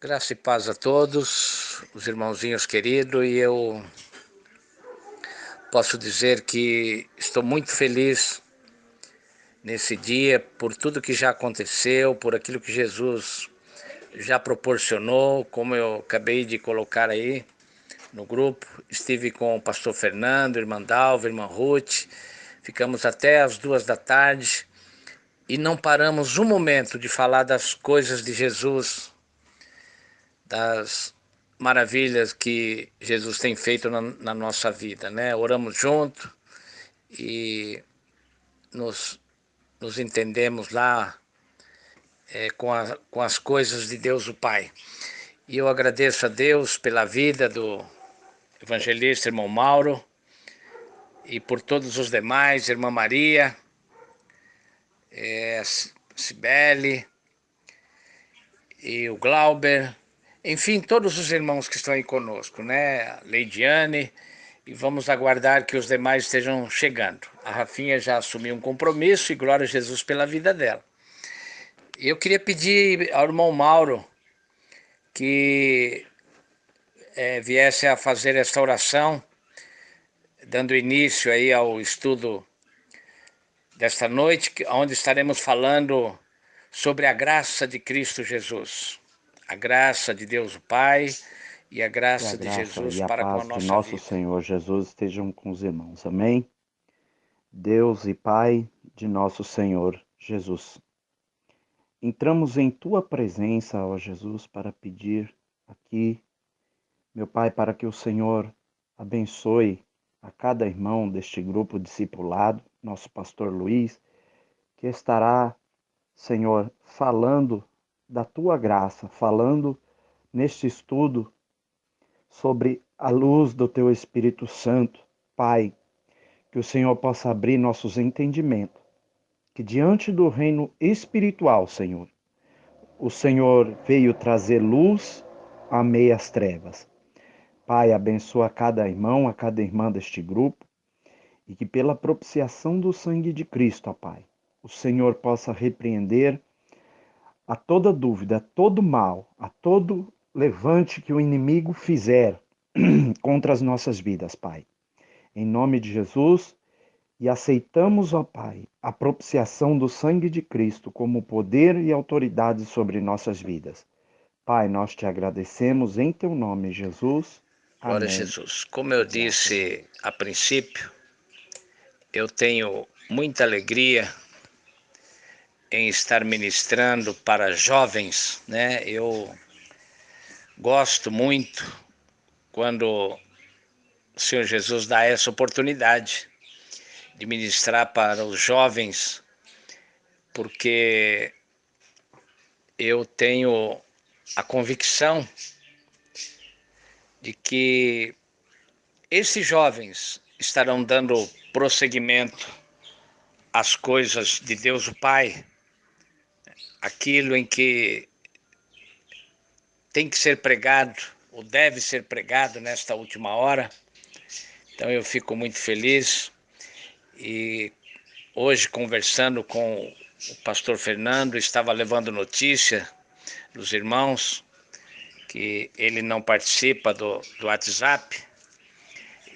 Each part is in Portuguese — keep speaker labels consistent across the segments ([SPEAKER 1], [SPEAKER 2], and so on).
[SPEAKER 1] Graça e paz a todos, os irmãozinhos queridos, e eu posso dizer que estou muito feliz nesse dia por tudo que já aconteceu, por aquilo que Jesus já proporcionou, como eu acabei de colocar aí no grupo. Estive com o pastor Fernando, irmã Dalva, irmã Ruth, ficamos até as 2 da tarde e não paramos um momento de falar das coisas de Jesus, das maravilhas que Jesus tem feito na nossa vida, né? Oramos junto e nos, nos entendemos lá com as coisas de Deus o Pai. E eu agradeço a Deus pela vida do evangelista irmão Mauro e por todos os demais, irmã Maria, Cibele e o Glauber, enfim, todos os irmãos que estão aí conosco, né? A Leidiane, e vamos aguardar que os demais estejam chegando. A Rafinha já assumiu um compromisso e glória a Jesus pela vida dela. Eu queria pedir ao irmão Mauro que viesse a fazer esta oração, dando início aí ao estudo desta noite, onde estaremos falando sobre a graça de Cristo Jesus, a graça de Deus o Pai e a
[SPEAKER 2] Que a
[SPEAKER 1] graça de
[SPEAKER 2] graça
[SPEAKER 1] Jesus
[SPEAKER 2] e a
[SPEAKER 1] para com a
[SPEAKER 2] paz de
[SPEAKER 1] nossa
[SPEAKER 2] nosso
[SPEAKER 1] vida.
[SPEAKER 2] Senhor Jesus estejam com os irmãos. Amém? Deus e Pai de nosso Senhor Jesus. Entramos em Tua presença, ó Jesus, para pedir aqui, meu Pai, para que o Senhor abençoe a cada irmão deste grupo discipulado, nosso pastor Luiz, que estará, Senhor, falando da Tua graça, falando neste estudo sobre a luz do Teu Espírito Santo. Pai, que o Senhor possa abrir nossos entendimentos, que diante do reino espiritual, Senhor, o Senhor veio trazer luz a meias trevas. Pai, abençoa cada irmão, a cada irmã deste grupo, e que pela propiciação do sangue de Cristo, ó Pai, o Senhor possa repreender a toda dúvida, a todo mal, a todo levante que o inimigo fizer contra as nossas vidas, Pai. Em nome de Jesus, e aceitamos, ó Pai, a propiciação do sangue de Cristo como poder e autoridade sobre nossas vidas. Pai, nós te agradecemos em teu nome, Jesus.
[SPEAKER 1] Glória a
[SPEAKER 2] Amém.
[SPEAKER 1] Jesus. Como eu
[SPEAKER 2] Graças a
[SPEAKER 1] disse
[SPEAKER 2] Deus.
[SPEAKER 1] a princípio, eu tenho muita alegria em estar ministrando para jovens, né? Eu gosto muito quando o Senhor Jesus dá essa oportunidade de ministrar para os jovens, porque eu tenho a convicção de que esses jovens estarão dando prosseguimento às coisas de Deus o Pai, aquilo em que tem que ser pregado, ou deve ser pregado nesta última hora. Então eu fico muito feliz e hoje conversando com o pastor Fernando, estava levando notícia dos irmãos que ele não participa do WhatsApp,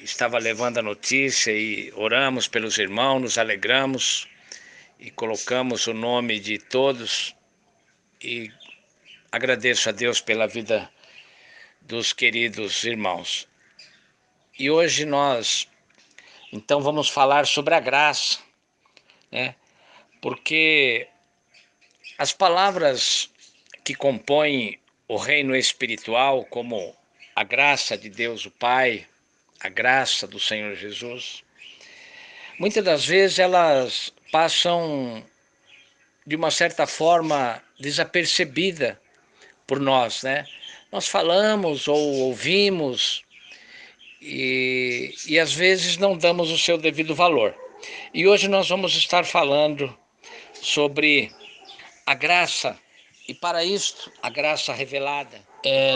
[SPEAKER 1] estava levando a notícia e oramos pelos irmãos, nos alegramos e colocamos o nome de todos e agradeço a Deus pela vida dos queridos irmãos. E hoje nós, então, vamos falar sobre a graça, né? Porque as palavras que compõem o reino espiritual, como a graça de Deus o Pai, a graça do Senhor Jesus, muitas das vezes elas passam de uma certa forma desapercebida por nós, né? Nós falamos ou ouvimos e às vezes não damos o seu devido valor. E hoje nós vamos estar falando sobre a graça, e para isto, a graça revelada.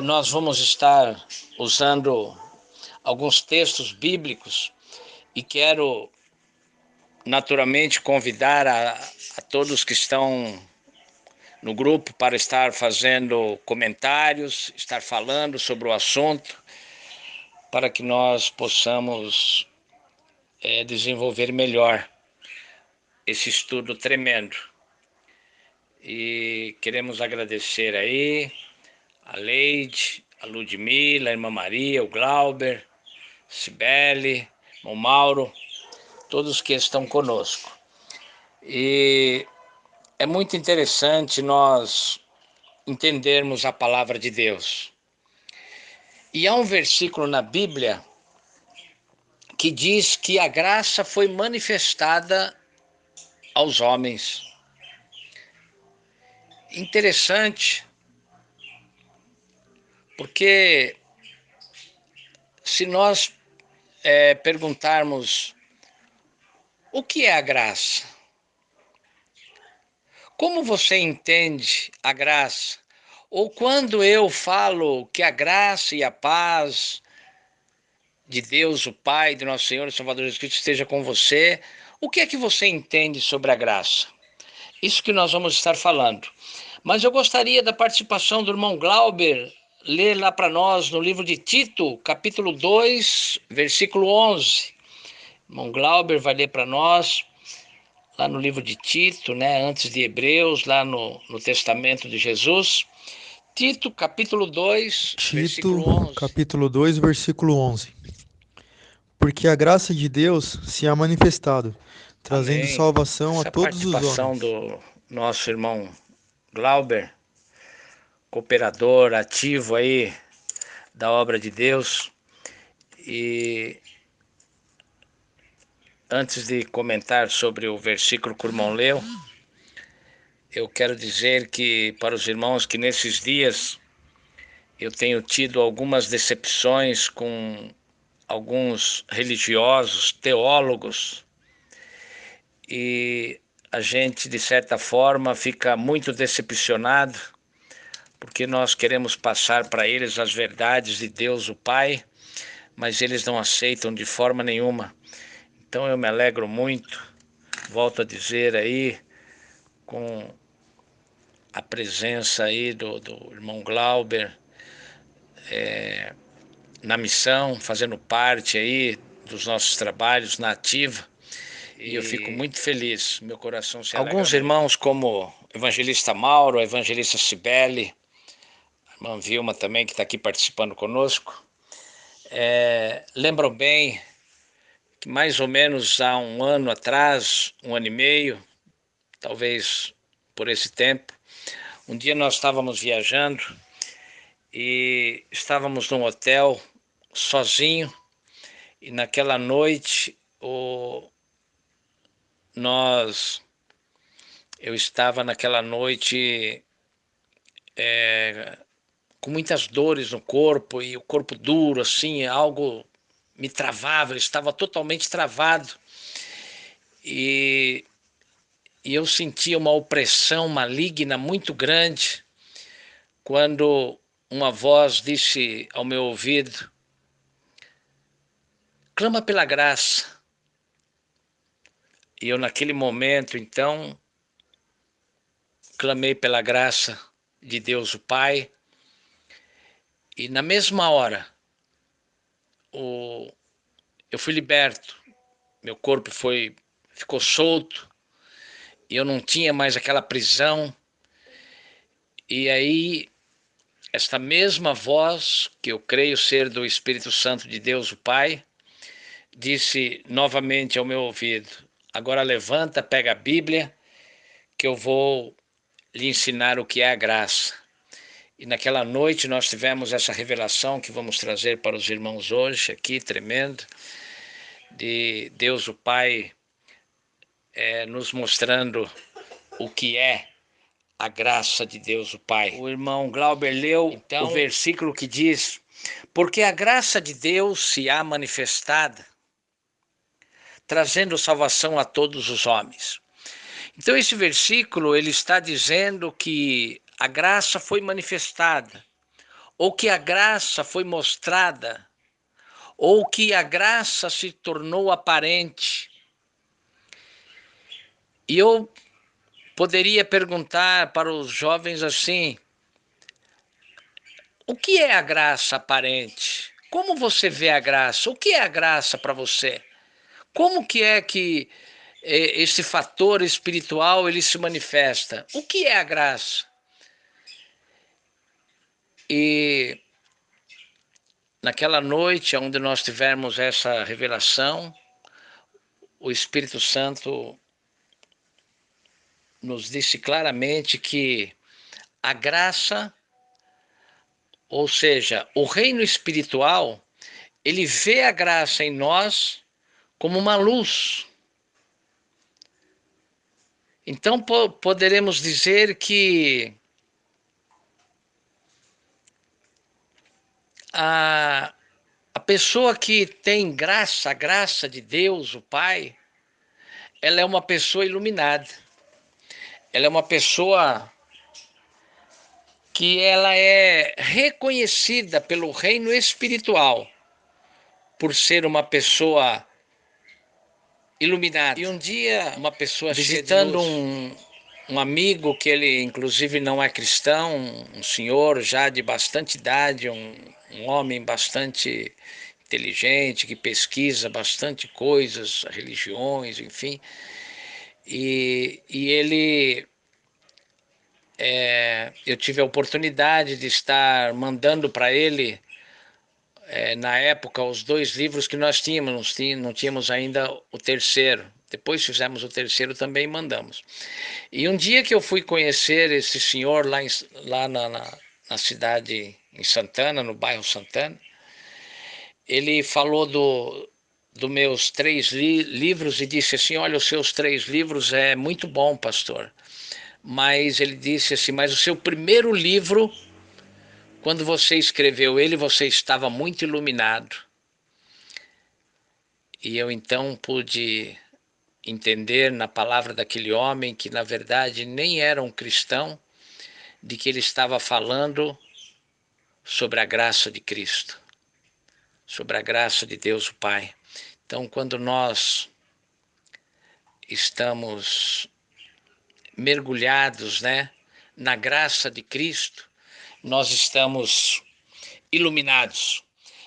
[SPEAKER 1] Nós vamos estar usando alguns textos bíblicos e quero naturalmente convidar a todos que estão no grupo para estar fazendo comentários, estar falando sobre o assunto, para que nós possamos desenvolver melhor esse estudo tremendo. E queremos agradecer aí a Leide, a Ludmila, a irmã Maria, o Glauber, Cibele, o Mauro, todos que estão conosco. E é muito interessante nós entendermos a palavra de Deus. E há um versículo na Bíblia que diz que a graça foi manifestada aos homens. Interessante, porque se nós perguntarmos o que é a graça, como você entende a graça? Ou quando eu falo que a graça e a paz de Deus, o Pai, de nosso Senhor e Salvador Jesus Cristo esteja com você, o que é que você entende sobre a graça? Isso que nós vamos estar falando. Mas eu gostaria da participação do irmão Glauber, ler lá para nós no livro de Tito, capítulo 2, versículo 11. O irmão Glauber vai ler para nós, lá no livro de Tito, né, antes de Hebreus, lá no Testamento de Jesus. Tito, capítulo 2, versículo 11.
[SPEAKER 3] Capítulo 2, versículo 11. Porque a graça de Deus se há manifestado, trazendo
[SPEAKER 1] Amém.
[SPEAKER 3] salvação
[SPEAKER 1] Essa
[SPEAKER 3] a todos os
[SPEAKER 1] participação
[SPEAKER 3] homens.
[SPEAKER 1] do nosso irmão Glauber, cooperador ativo aí da obra de Deus. E antes de comentar sobre o versículo que o irmão leu, eu quero dizer que para os irmãos que nesses dias eu tenho tido algumas decepções com alguns religiosos, teólogos, e a gente, de certa forma, fica muito decepcionado, porque nós queremos passar para eles as verdades de Deus, o Pai, mas eles não aceitam de forma nenhuma. Então eu me alegro muito, volto a dizer aí, com a presença aí do irmão Glauber, na missão, fazendo parte aí dos nossos trabalhos na ativa. E eu fico muito feliz, meu coração se alegra. Alguns irmãos como o evangelista Mauro, a evangelista Cibele, a irmã Vilma também, que está aqui participando conosco, lembram bem que mais ou menos há um ano atrás, um ano e meio, talvez por esse tempo, um dia nós estávamos viajando e estávamos num hotel sozinho, e naquela noite eu estava naquela noite com muitas dores no corpo, e o corpo duro, assim, algo me travava, eu estava totalmente travado, e eu sentia uma opressão maligna muito grande, quando uma voz disse ao meu ouvido: clama pela graça. E eu naquele momento, então, clamei pela graça de Deus o Pai, e na mesma hora eu fui liberto, meu corpo ficou solto, e eu não tinha mais aquela prisão. E aí esta mesma voz, que eu creio ser do Espírito Santo de Deus o Pai, disse novamente ao meu ouvido: agora levanta, pega a Bíblia, que eu vou lhe ensinar o que é a graça. E naquela noite nós tivemos essa revelação que vamos trazer para os irmãos hoje aqui, tremendo, de Deus o Pai nos mostrando o que é a graça de Deus o Pai. O irmão Glauber leu então o versículo que diz: porque a graça de Deus se há manifestada, trazendo salvação a todos os homens. Então esse versículo ele está dizendo que a graça foi manifestada, ou que a graça foi mostrada, ou que a graça se tornou aparente. E eu poderia perguntar para os jovens assim: o que é a graça aparente? Como você vê a graça? O que é a graça para você? Como que é que esse fator espiritual ele se manifesta? O que é a graça? E naquela noite onde nós tivemos essa revelação, o Espírito Santo nos disse claramente que a graça, ou seja, o reino espiritual, ele vê a graça em nós como uma luz. Então poderemos dizer que a pessoa que tem graça, a graça de Deus, o Pai, ela é uma pessoa iluminada. Ela é uma pessoa que ela é reconhecida pelo reino espiritual por ser uma pessoa iluminada. E um dia, uma pessoa visitando um amigo que ele inclusive não é cristão, um senhor já de bastante idade, um homem bastante inteligente, que pesquisa bastante coisas, religiões, enfim. E ele, eu tive a oportunidade de estar mandando para ele, na época, os 2 livros que nós tínhamos, não tínhamos ainda o terceiro. Depois fizemos o terceiro também e mandamos. E um dia que eu fui conhecer esse senhor lá na cidade, em Santana, no bairro Santana, ele falou dos meus 3 livros e disse assim: olha, os seus 3 livros é muito bom, pastor. Mas ele disse assim: mas o seu primeiro livro, quando você escreveu ele, você estava muito iluminado. E eu então pude entender na palavra daquele homem que na verdade nem era um cristão, de que ele estava falando sobre a graça de Cristo, sobre a graça de Deus o Pai. Então, quando nós estamos mergulhados, na graça de Cristo, nós estamos iluminados.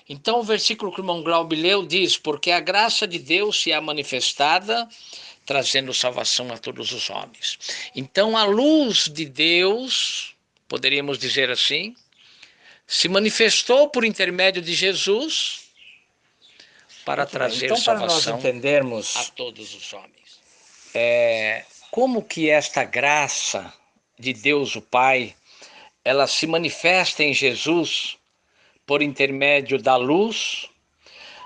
[SPEAKER 1] Então o versículo que o irmão Glaube leu diz: porque a graça de Deus se é manifestada, trazendo salvação a todos os homens. Então a luz de Deus, poderíamos dizer assim, se manifestou por intermédio de Jesus para trazer então, salvação para nós entendermos a todos os homens. Como que esta graça de Deus o Pai, ela se manifesta em Jesus por intermédio da luz.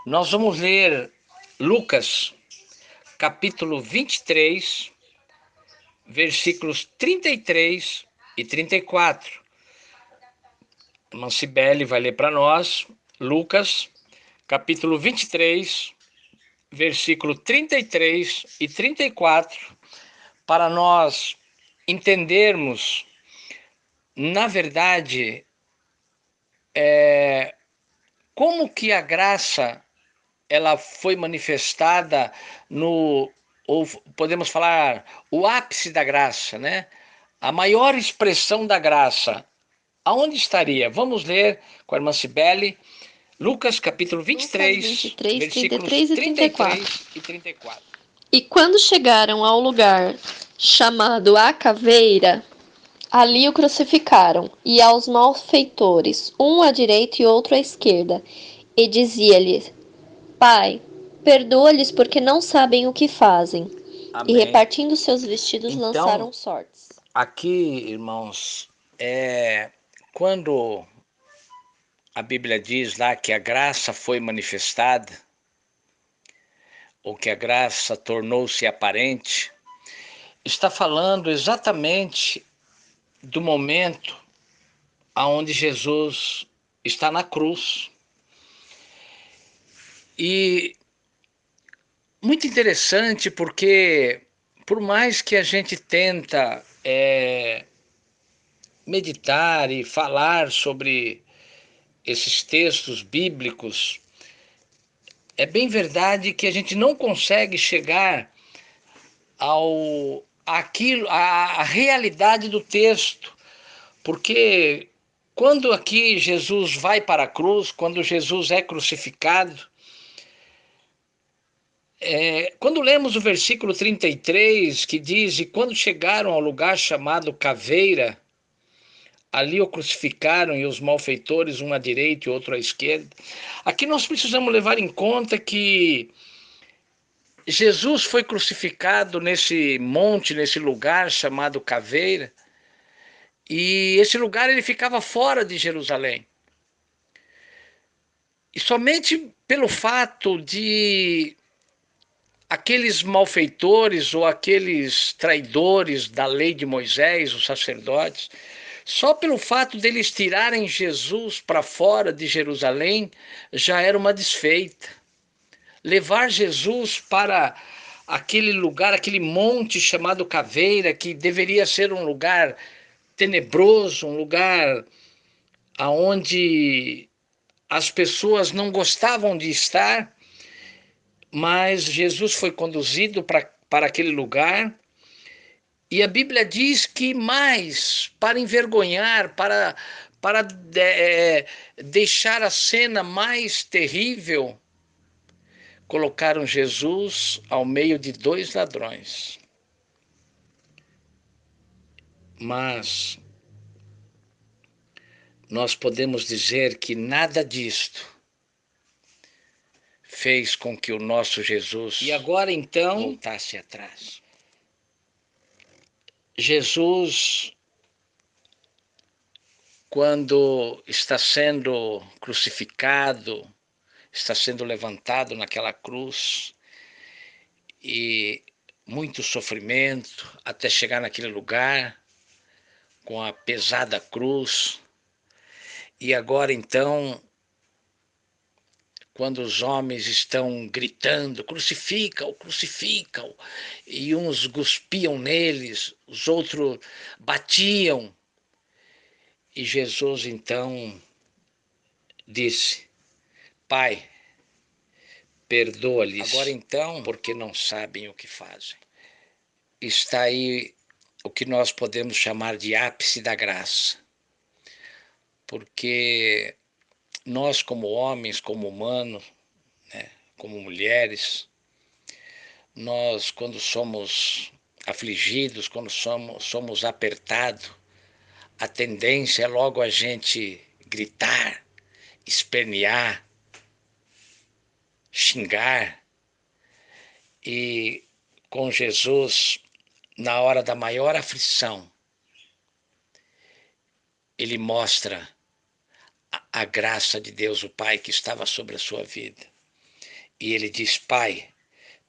[SPEAKER 1] Nós vamos ler Lucas, capítulo 23, versículos 33 e 34. A irmã Cibele vai ler para nós, Lucas, capítulo 23, versículo 33 e 34, para nós entendermos, na verdade, como que a graça ela foi manifestada ou podemos falar, o ápice da graça, A maior expressão da graça, aonde estaria? Vamos ler com a irmã Cibele, Lucas capítulo 23, versículos 33 e 34.
[SPEAKER 4] E quando chegaram ao lugar chamado a Caveira, ali o crucificaram, e aos malfeitores, um à direita e outro à esquerda, e dizia-lhes: Pai, perdoa-lhes porque não sabem o que fazem.
[SPEAKER 1] Amém.
[SPEAKER 4] E repartindo seus vestidos,
[SPEAKER 1] então,
[SPEAKER 4] lançaram sortes.
[SPEAKER 1] Aqui, irmãos, quando a Bíblia diz lá que a graça foi manifestada, ou que a graça tornou-se aparente, está falando exatamente do momento aonde Jesus está na cruz. E muito interessante porque, por mais que a gente tenta meditar e falar sobre esses textos bíblicos, é bem verdade que a gente não consegue chegar a realidade do texto, porque quando aqui Jesus vai para a cruz, quando Jesus é crucificado, quando lemos o versículo 33, que diz: "E quando chegaram ao lugar chamado Caveira, ali o crucificaram e os malfeitores, um à direita e outro à esquerda." Aqui nós precisamos levar em conta que Jesus foi crucificado nesse monte, nesse lugar chamado Caveira, e esse lugar ele ficava fora de Jerusalém. E somente pelo fato de aqueles malfeitores ou aqueles traidores da lei de Moisés, os sacerdotes, só pelo fato deles tirarem Jesus para fora de Jerusalém, já era uma desfeita. Levar Jesus para aquele lugar, aquele monte chamado Caveira, que deveria ser um lugar tenebroso, um lugar aonde as pessoas não gostavam de estar, mas Jesus foi conduzido para aquele lugar. E a Bíblia diz que mais, para envergonhar, para deixar a cena mais terrível, colocaram Jesus ao meio de dois ladrões. Mas nós podemos dizer que nada disto fez com que o nosso Jesus
[SPEAKER 2] E agora então,
[SPEAKER 1] voltasse atrás. Jesus, quando está sendo crucificado, está sendo levantado naquela cruz, e muito sofrimento até chegar naquele lugar com a pesada cruz. E agora então, quando os homens estão gritando: "Crucifica-o, crucifica-o", e uns cuspiam neles, os outros batiam, e Jesus então disse: "Pai, perdoa-lhes agora então, porque não sabem o que fazem." Está aí o que nós podemos chamar de ápice da graça, porque nós, como homens, como humanos, né, como mulheres, nós, quando somos afligidos, quando somos apertados, a tendência é logo a gente gritar, espernear, xingar. E com Jesus, na hora da maior aflição, ele mostra a graça de Deus, o Pai, que estava sobre a sua vida. E ele diz: "Pai,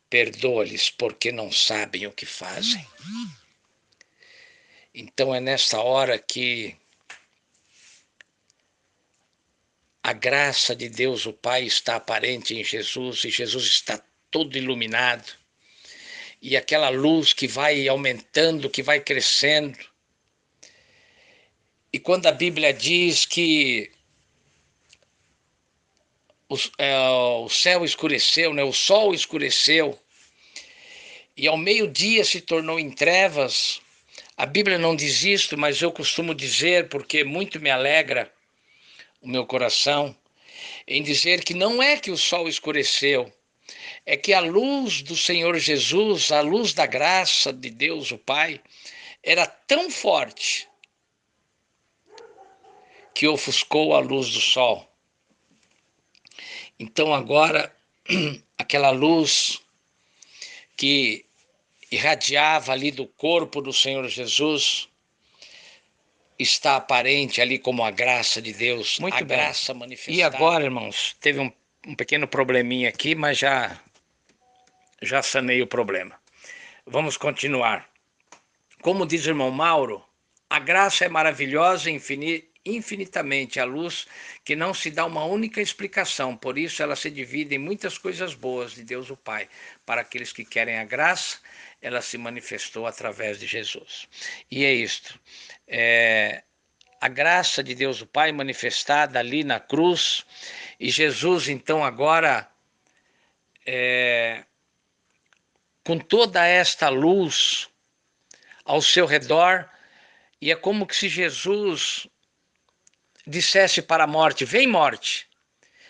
[SPEAKER 1] perdoa-lhes, porque não sabem o que fazem." Então é nessa hora que a graça de Deus, o Pai, está aparente em Jesus, e Jesus está todo iluminado. E aquela luz que vai aumentando, que vai crescendo. E quando a Bíblia diz que o céu escureceu, né? O sol escureceu, e ao meio-dia se tornou em trevas, a Bíblia não diz isto, mas eu costumo dizer, porque muito me alegra o meu coração, em dizer que não é que o sol escureceu, é que a luz do Senhor Jesus, a luz da graça de Deus, o Pai, era tão forte que ofuscou a luz do sol. Então agora, aquela luz que irradiava ali do corpo do Senhor Jesus está aparente ali como a graça de Deus,
[SPEAKER 2] Muito
[SPEAKER 1] a
[SPEAKER 2] bem.
[SPEAKER 1] graça manifestada. E agora, irmãos, teve um pequeno probleminha aqui, mas já sanei o problema. Vamos continuar. Como diz o irmão Mauro, a graça é maravilhosa e infinitamente a luz que não se dá uma única explicação, por isso ela se divide em muitas coisas boas de Deus o Pai. Para aqueles que querem a graça, ela se manifestou através de Jesus. E é isto. A graça de Deus o Pai manifestada ali na cruz, e Jesus então agora, com toda esta luz, ao seu redor, e é como que se Jesus dissesse para a morte: vem morte,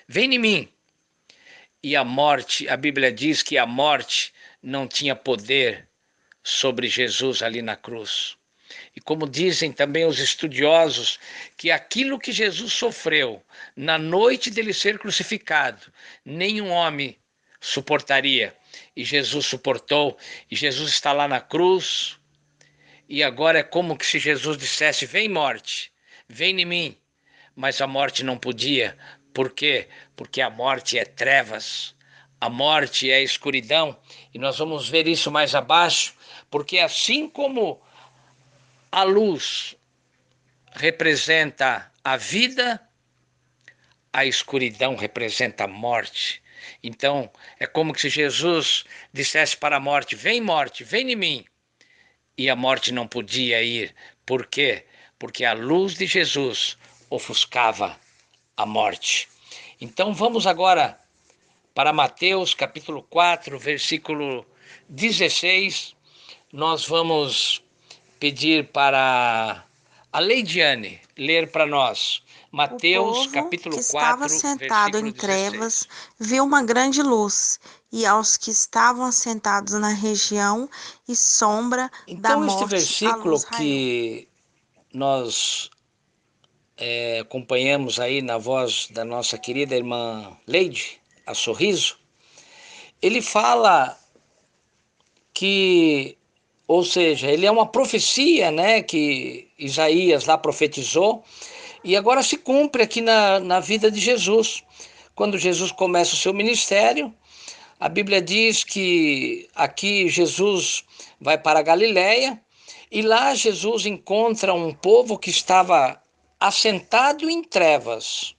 [SPEAKER 1] vem em mim. E a morte, a Bíblia diz que a morte não tinha poder sobre Jesus ali na cruz. E como dizem também os estudiosos, que aquilo que Jesus sofreu na noite dele ser crucificado, nenhum homem suportaria. E Jesus suportou, e Jesus está lá na cruz, e agora é como que se Jesus dissesse: vem morte, vem em mim. Mas a morte não podia. Por quê? Porque a morte é trevas, a morte é escuridão, e nós vamos ver isso mais abaixo, porque assim como a luz representa a vida, a escuridão representa a morte. Então, é como se Jesus dissesse para a morte, vem em mim. E a morte não podia ir. Por quê? Porque a luz de Jesus ofuscava a morte. Então, vamos agora para Mateus capítulo 4, versículo 16. Nós vamos pedir para a Leidiane ler para nós.
[SPEAKER 5] O
[SPEAKER 1] Mateus
[SPEAKER 5] povo
[SPEAKER 1] capítulo
[SPEAKER 5] que estava
[SPEAKER 1] 4,
[SPEAKER 5] sentado
[SPEAKER 1] versículo
[SPEAKER 5] em trevas
[SPEAKER 1] 16.
[SPEAKER 5] viu uma grande luz, e aos que estavam assentados na região e sombra da
[SPEAKER 1] Então, este
[SPEAKER 5] morte, a
[SPEAKER 1] versículo
[SPEAKER 5] luz raiou.
[SPEAKER 1] que nós acompanhamos aí na voz da nossa querida irmã Leide, a Sorriso, ele fala que, ou seja, ele é uma profecia, né, que Isaías lá profetizou, e agora se cumpre aqui na vida de Jesus. Quando Jesus começa o seu ministério, a Bíblia diz que aqui Jesus vai para a Galiléia, e lá Jesus encontra um povo que estava assentado em trevas.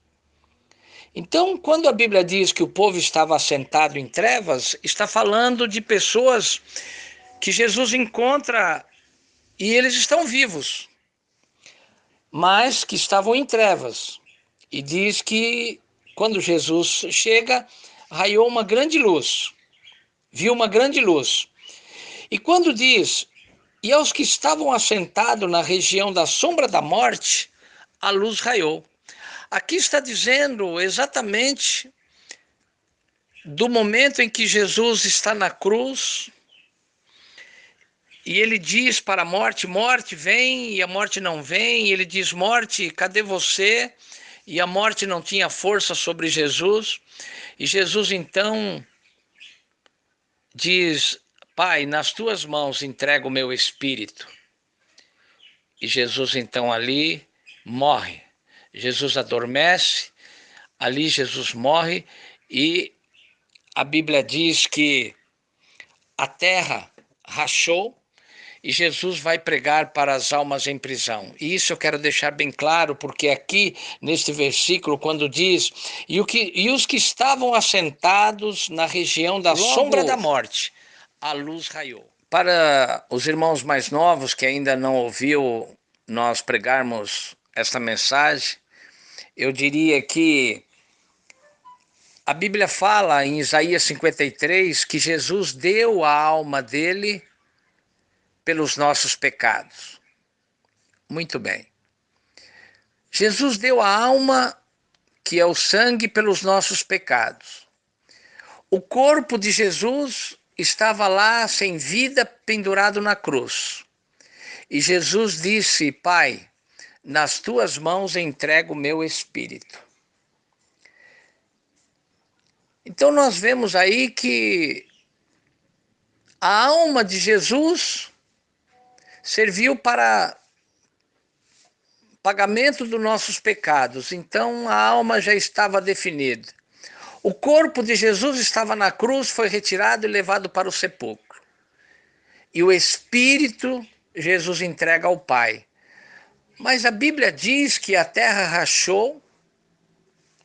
[SPEAKER 1] Então, quando a Bíblia diz que o povo estava assentado em trevas, está falando de pessoas que Jesus encontra e eles estão vivos, mas que estavam em trevas. E diz que quando Jesus chega, raiou uma grande luz, viu uma grande luz. E quando diz, e aos que estavam assentados na região da sombra da morte, a luz raiou. Aqui está dizendo exatamente do momento em que Jesus está na cruz, e ele diz para a morte: morte, vem, e a morte não vem. E ele diz: morte, cadê você? E a morte não tinha força sobre Jesus. E Jesus então diz: Pai, nas tuas mãos entrego o meu espírito. E Jesus então ali morre. Jesus adormece, ali Jesus morre, e a Bíblia diz que a terra rachou, e Jesus vai pregar para as almas em prisão. E isso eu quero deixar bem claro, porque aqui, neste versículo, quando diz, e os que estavam assentados na região da sombra da morte, a luz raiou. Para os irmãos mais novos que ainda não ouviu nós pregarmos esta mensagem, eu diria que a Bíblia fala em Isaías 53 que Jesus deu a alma dele pelos nossos pecados. Muito bem. Jesus deu a alma, que é o sangue, pelos nossos pecados. O corpo de Jesus estava lá sem vida, pendurado na cruz. E Jesus disse: Pai, nas tuas mãos entrego o meu espírito. Então nós vemos aí que a alma de Jesus serviu para pagamento dos nossos pecados. Então a alma já estava definida. O corpo de Jesus estava na cruz, foi retirado e levado para o sepulcro. E o espírito Jesus entrega ao Pai. Mas a Bíblia diz que a terra rachou,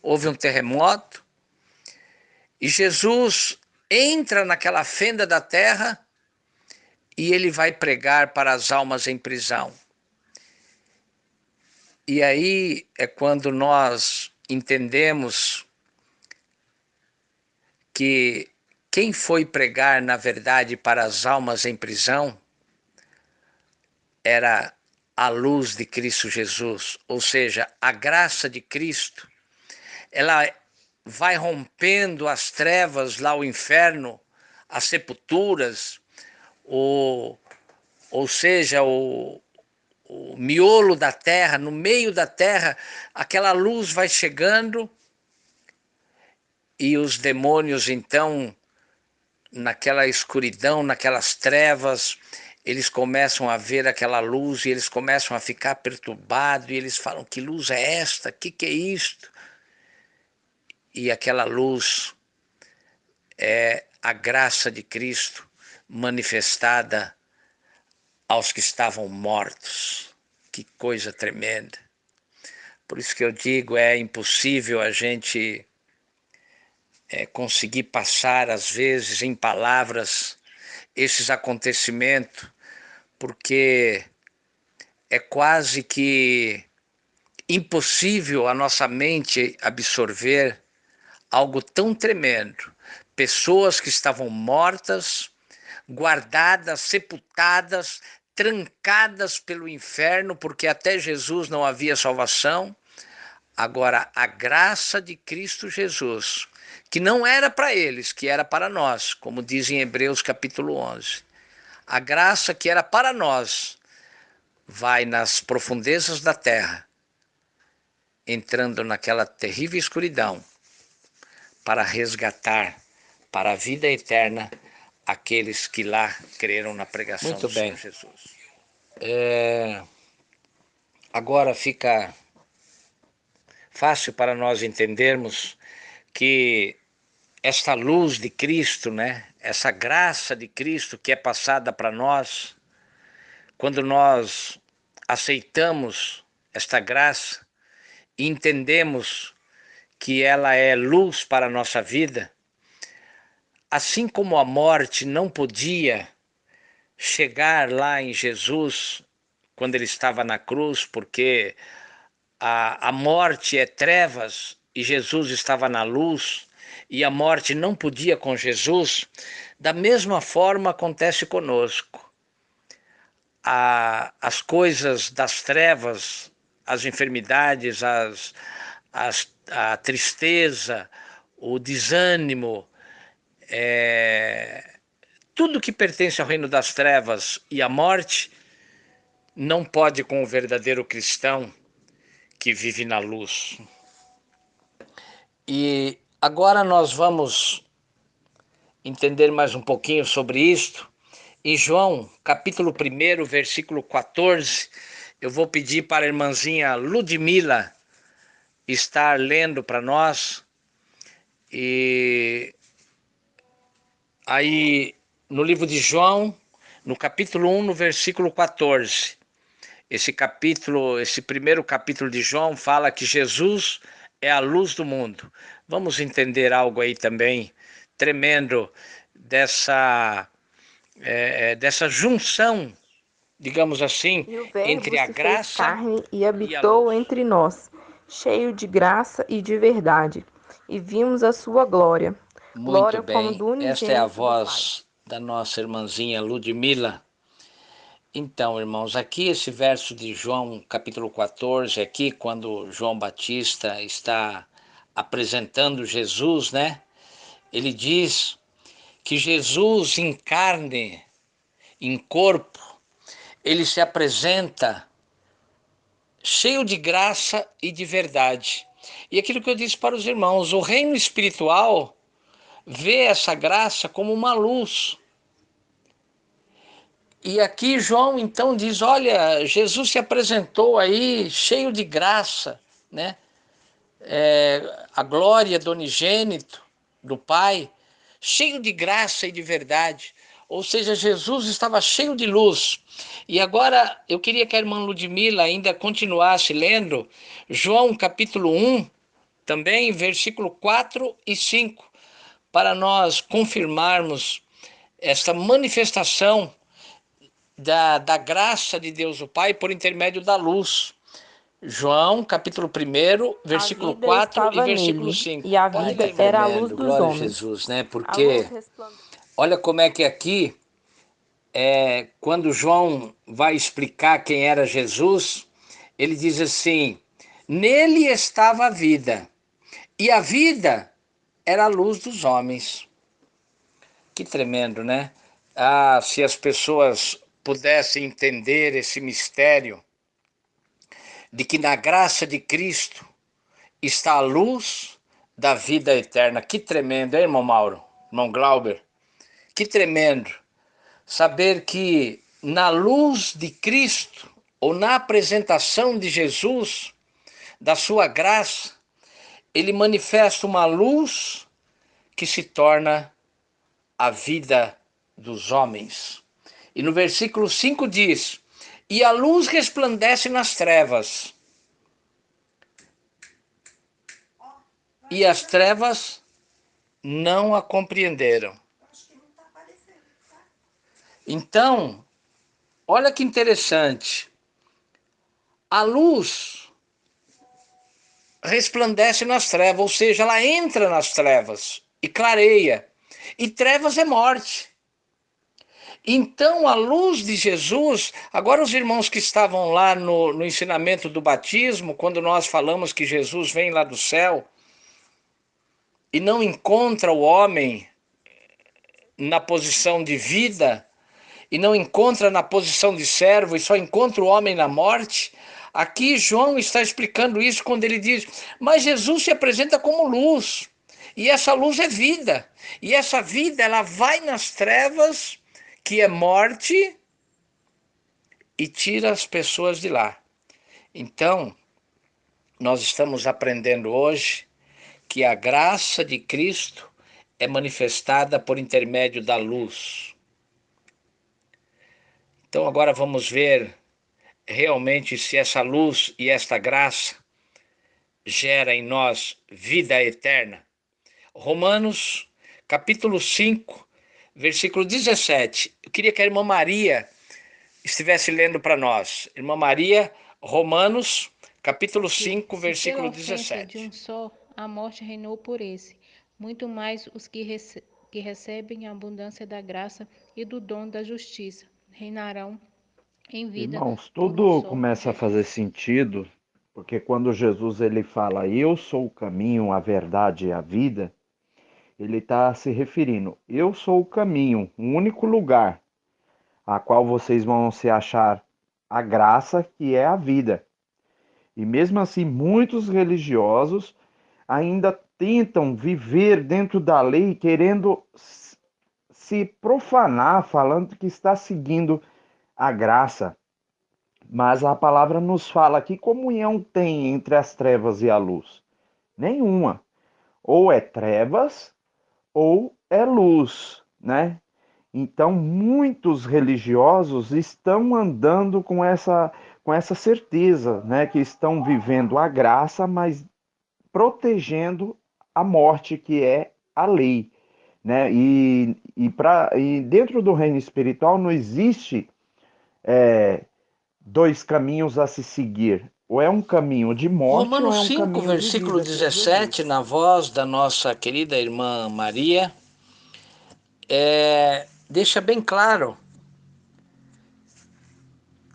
[SPEAKER 1] houve um terremoto, e Jesus entra naquela fenda da terra e ele vai pregar para as almas em prisão. E aí é quando nós entendemos que quem foi pregar, na verdade, para as almas em prisão era a luz de Cristo Jesus, ou seja, a graça de Cristo, ela vai rompendo as trevas lá, o inferno, as sepulturas, ou seja, o miolo da terra, no meio da terra, aquela luz vai chegando e os demônios, então, naquela escuridão, naquelas trevas, eles começam a ver aquela luz e eles começam a ficar perturbados e eles falam: que luz é esta? Que é isto? E aquela luz é a graça de Cristo manifestada aos que estavam mortos. Que coisa tremenda. Por isso que eu digo, é impossível a gente conseguir passar, às vezes, em palavras, esses acontecimentos, porque é quase que impossível a nossa mente absorver algo tão tremendo. Pessoas que estavam mortas, guardadas, sepultadas, trancadas pelo inferno, porque até Jesus não havia salvação. Agora, a graça de Cristo Jesus, que não era para eles, que era para nós, como diz em Hebreus capítulo 11. A graça que era para nós vai nas profundezas da terra, entrando naquela terrível escuridão, para resgatar para a vida eterna aqueles que lá creram na pregação do Senhor Jesus. Agora fica fácil para nós entendermos que esta luz de Cristo, né, essa graça de Cristo que é passada para nós, quando nós aceitamos esta graça e entendemos que ela é luz para a nossa vida, assim como a morte não podia chegar lá em Jesus quando ele estava na cruz, porque a morte é trevas e Jesus estava na luz, e a morte não podia com Jesus, da mesma forma acontece conosco. As coisas das trevas, as enfermidades, a tristeza, o desânimo, tudo que pertence ao reino das trevas e à morte, não pode com o verdadeiro cristão que vive na luz. E agora nós vamos entender mais um pouquinho sobre isto. Em João, capítulo 1, versículo 14, eu vou pedir para a irmãzinha Ludmila estar lendo para nós. E aí, no livro de João, no capítulo 1, no versículo 14, esse primeiro capítulo de João fala que Jesus é a luz do mundo. Vamos entender algo aí também tremendo dessa junção, digamos assim,
[SPEAKER 6] E o Verbo
[SPEAKER 1] entre a
[SPEAKER 6] se fez
[SPEAKER 1] graça
[SPEAKER 6] carne e
[SPEAKER 1] e a
[SPEAKER 6] habitou
[SPEAKER 1] luz.
[SPEAKER 6] entre nós, cheio de graça e de verdade, e vimos a sua glória,
[SPEAKER 1] Muito
[SPEAKER 6] glória como
[SPEAKER 1] bem,
[SPEAKER 6] do
[SPEAKER 1] esta é a
[SPEAKER 6] unigênito do Pai.
[SPEAKER 1] voz da nossa irmãzinha Ludmila. Então, irmãos, aqui esse verso de João, capítulo 14, aqui, quando João Batista está apresentando Jesus, né? Ele diz que Jesus em carne, em corpo, ele se apresenta cheio de graça e de verdade. E aquilo que eu disse para os irmãos, o reino espiritual vê essa graça como uma luz. E aqui João então diz, olha, Jesus se apresentou aí cheio de graça, né? A glória do unigênito, do Pai, cheio de graça e de verdade. Ou seja, Jesus estava cheio de luz. E agora eu queria que a irmã Ludmila ainda continuasse lendo João capítulo 1, também versículo 4 e 5, para nós confirmarmos esta manifestação da graça de Deus o Pai por intermédio da luz. João, capítulo 1, versículo 4 e versículo 5.
[SPEAKER 6] E a vida era a luz dos
[SPEAKER 1] Glória a
[SPEAKER 6] homens.
[SPEAKER 1] Jesus, né?
[SPEAKER 6] A luz
[SPEAKER 1] Porque
[SPEAKER 6] resplandeceu.
[SPEAKER 1] olha como é que aqui quando João vai explicar quem era Jesus, ele diz assim: nele estava a vida, e a vida era a luz dos homens. Que tremendo, né? Ah, se as pessoas pudessem entender esse mistério de que na graça de Cristo está a luz da vida eterna. Que tremendo, hein, irmão Mauro? Irmão Glauber? Que tremendo saber que na luz de Cristo, ou na apresentação de Jesus, da sua graça, ele manifesta uma luz que se torna a vida dos homens. E no versículo 5 diz: e a luz resplandece nas trevas, e as trevas não a compreenderam. Então, olha que interessante. A luz resplandece nas trevas, ou seja, ela entra nas trevas e clareia. E trevas é morte. Então, a luz de Jesus, agora os irmãos que estavam lá no ensinamento do batismo, quando nós falamos que Jesus vem lá do céu e não encontra o homem na posição de vida, e não encontra na posição de servo, e só encontra o homem na morte, aqui João está explicando isso quando ele diz: mas Jesus se apresenta como luz, e essa luz é vida, e essa vida ela vai nas trevas, que é morte, e tira as pessoas de lá. Então, nós estamos aprendendo hoje que a graça de Cristo é manifestada por intermédio da luz. Então agora vamos ver realmente se essa luz e esta graça gera em nós vida eterna. Romanos capítulo 5, versículo 17. Eu queria que a irmã Maria estivesse lendo para nós. Irmã Maria, Romanos capítulo 5, versículo 17.
[SPEAKER 7] De um só, a morte reinou por esse. Muito mais os que recebem a abundância da graça e do dom da justiça reinarão em vida.
[SPEAKER 2] Irmãos, tudo começa a fazer sentido, porque quando Jesus ele fala, eu sou o caminho, a verdade e a vida, ele está se referindo, eu sou o caminho, o único lugar a qual vocês vão se achar a graça, que é a vida. E mesmo assim, muitos religiosos ainda tentam viver dentro da lei, querendo se profanar, falando que está seguindo a graça. Mas a palavra nos fala que comunhão tem entre as trevas e a luz? Nenhuma. Ou é trevas, ou é luz, né? Então, muitos religiosos estão andando com essa certeza, né? Que estão vivendo a graça, mas protegendo a morte, que é a lei, né? E dentro do reino espiritual não existe dois caminhos a se seguir. Ou é um caminho de morte,
[SPEAKER 1] Romanos
[SPEAKER 2] ou é um
[SPEAKER 1] 5,
[SPEAKER 2] caminho
[SPEAKER 1] versículo
[SPEAKER 2] de vida.
[SPEAKER 1] 17, na voz da nossa querida irmã Maria, deixa bem claro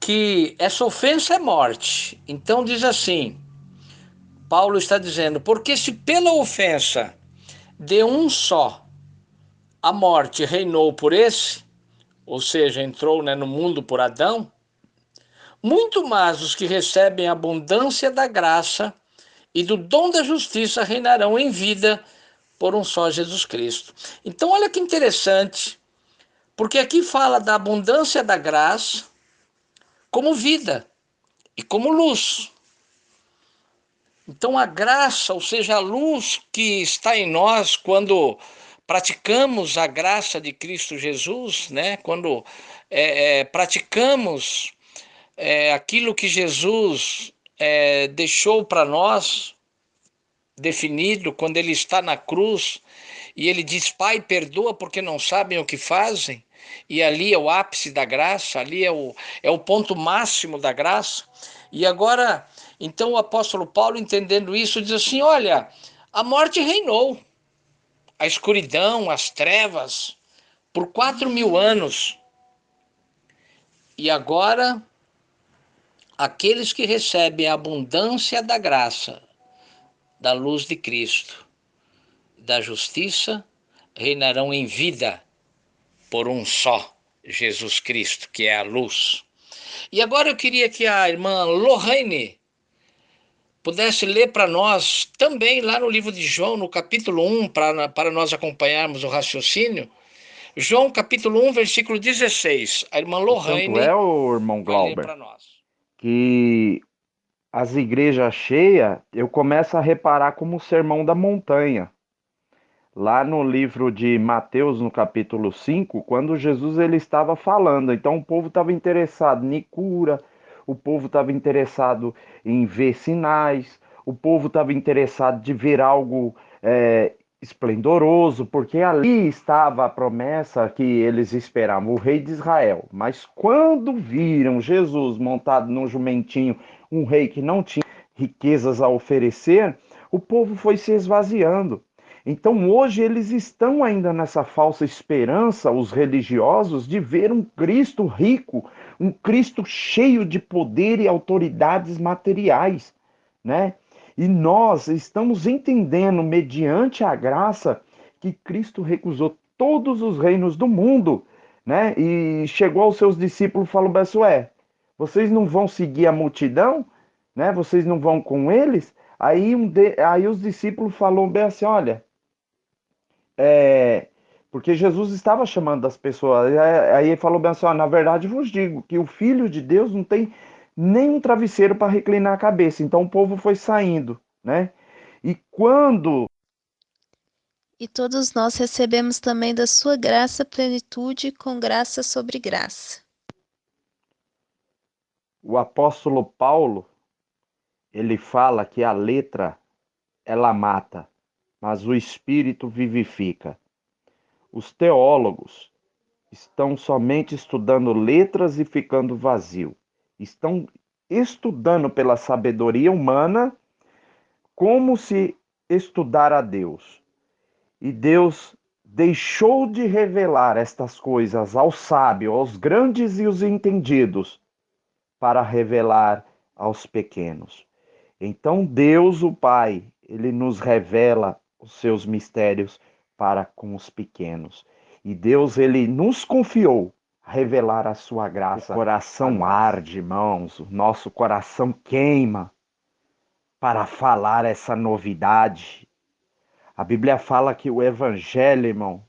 [SPEAKER 1] que essa ofensa é morte. Então diz assim, Paulo está dizendo, porque se pela ofensa de um só a morte reinou por esse, ou seja, entrou no mundo por Adão, muito mais os que recebem a abundância da graça e do dom da justiça reinarão em vida por um só Jesus Cristo. Então olha que interessante, porque aqui fala da abundância da graça como vida e como luz. Então a graça, ou seja, a luz que está em nós quando praticamos a graça de Cristo Jesus, né? Quando praticamos aquilo que Jesus deixou para nós, definido, quando ele está na cruz, e ele diz, Pai, perdoa porque não sabem o que fazem, e ali é o ápice da graça, ali é o ponto máximo da graça. E agora, então o apóstolo Paulo, entendendo isso, diz assim, olha, a morte reinou, a escuridão, as trevas, por 4.000 anos. E agora, aqueles que recebem a abundância da graça, da luz de Cristo, da justiça, reinarão em vida por um só, Jesus Cristo, que é a luz. E agora eu queria que a irmã Lorraine pudesse ler para nós também lá no livro de João, no capítulo 1, para nós acompanharmos o raciocínio. João capítulo 1, versículo 16. A irmã
[SPEAKER 2] Tanto
[SPEAKER 1] Lorraine
[SPEAKER 2] ô irmão
[SPEAKER 1] vai ler
[SPEAKER 2] Glauber,
[SPEAKER 1] para nós.
[SPEAKER 2] que as igrejas cheias, eu começo a reparar como o Sermão da Montanha. Lá no livro de Mateus, no capítulo 5, quando Jesus ele estava falando, então o povo estava interessado em cura, o povo estava interessado em ver sinais, o povo estava interessado de ver algo esplendoroso, porque ali estava a promessa que eles esperavam, o rei de Israel. Mas quando viram Jesus montado num jumentinho, um rei que não tinha riquezas a oferecer, o povo foi se esvaziando. Então hoje eles estão ainda nessa falsa esperança, os religiosos, de ver um Cristo rico, um Cristo cheio de poder e autoridades materiais, né? E nós estamos entendendo, mediante a graça, que Cristo recusou todos os reinos do mundo, né? E chegou aos seus discípulos e falou: Bessué, vocês não vão seguir a multidão, né? Vocês não vão com eles? Aí os discípulos falaram bem assim: olha, porque Jesus estava chamando as pessoas. Aí ele falou bem assim: ó, na verdade vos digo que o Filho de Deus não tem nem um travesseiro para reclinar a cabeça. Então o povo foi saindo, né? E quando
[SPEAKER 5] E todos nós recebemos também da sua graça plenitude, com graça sobre graça.
[SPEAKER 2] o apóstolo Paulo, ele fala que a letra ela mata, mas o espírito vivifica. Os teólogos estão somente estudando letras e ficando vazio. Estão estudando pela sabedoria humana como se estudar a Deus. E Deus deixou de revelar estas coisas aos sábios, aos grandes e os entendidos, para revelar aos pequenos. Então Deus, o Pai, ele nos revela os seus mistérios para com os pequenos. E Deus, ele nos confiou revelar a sua graça. O coração arde, irmãos, o nosso coração queima para falar essa novidade. A Bíblia fala que o evangelho, irmão,